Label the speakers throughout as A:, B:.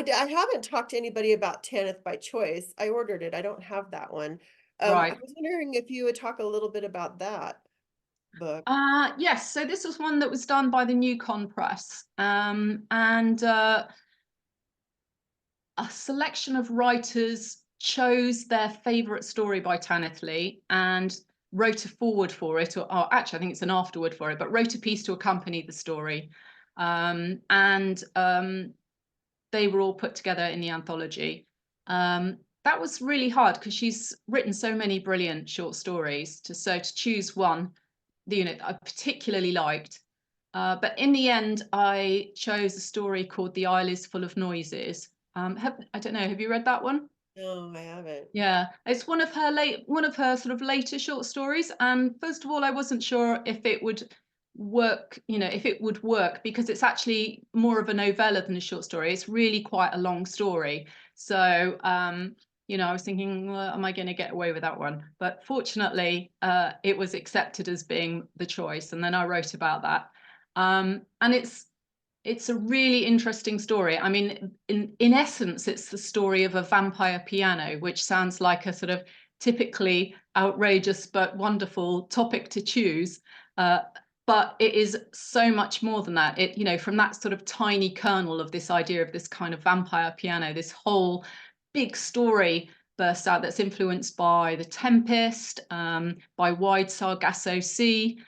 A: I haven't talked to anybody about Tanith by Choice. I ordered it. I don't have that one. I
B: Right.
A: was wondering if you would talk a little bit about that book.
B: Yes, so this was one that was done by the New Con Press, and a selection of writers chose their favourite story by Tanith Lee and wrote a forward for it, or actually I think it's an afterword for it, but wrote a piece to accompany the story. And they were all put together in the anthology. That was really hard because she's written so many brilliant short stories. So to choose one, the unit I particularly liked. But in the end, I chose a story called The Isle is Full of Noises. I don't know, have you read that one?
A: No, I haven't.
B: Yeah, it's one of her sort of later short stories. And first of all, I wasn't sure if it would work, if it would work, because it's actually more of a novella than a short story. It's really quite a long story. So, I was thinking, well, am I going to get away with that one? But fortunately, it was accepted as being the choice. And then I wrote about that. And it's a really interesting story. I mean, in essence, it's the story of a vampire piano, which sounds like a sort of typically outrageous but wonderful topic to choose. But it is so much more than that. From that sort of tiny kernel of this idea of this kind of vampire piano, this whole big story bursts out that's influenced by The Tempest, by Wide Sargasso Sea.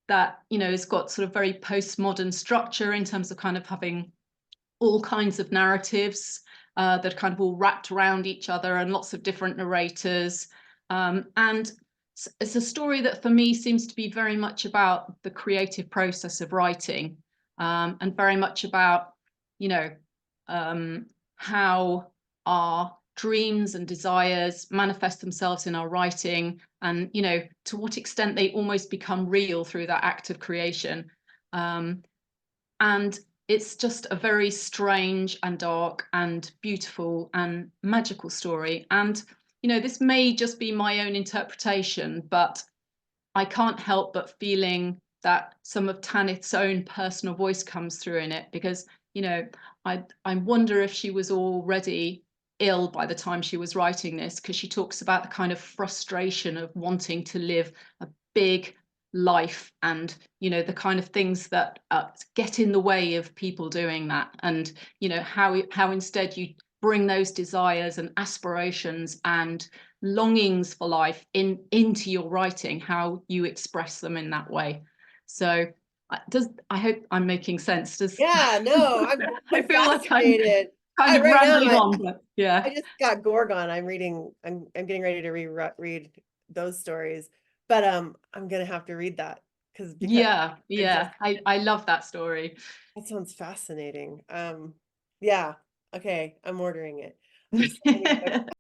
B: That has got sort of very postmodern structure in terms of kind of having all kinds of narratives that are kind of all wrapped around each other and lots of different narrators. And it's a story that for me seems to be very much about the creative process of writing, and very much about how our dreams and desires manifest themselves in our writing, and to what extent they almost become real through that act of creation. And it's just a very strange and dark and beautiful and magical story. And this may just be my own interpretation, but I can't help but feeling that some of Tanith's own personal voice comes through in it, because I wonder if she was already ill by the time she was writing this, because she talks about the kind of frustration of wanting to live a big life, and the kind of things that get in the way of people doing that, and how instead you bring those desires and aspirations and longings for life into your writing, how you express them in that way. So I hope I'm making sense.
A: Yeah, no,
B: I
A: I'm
B: feel like I'm
A: fascinated.
B: kind of
A: Right now,
B: rambling on, but
A: I
B: yeah.
A: just got Gorgon. I'm getting ready to read those stories, but I'm gonna have to read that because
B: Yeah,
A: I just
B: I love that story.
A: that sounds fascinating. Yeah, okay, I'm ordering it. There's so many books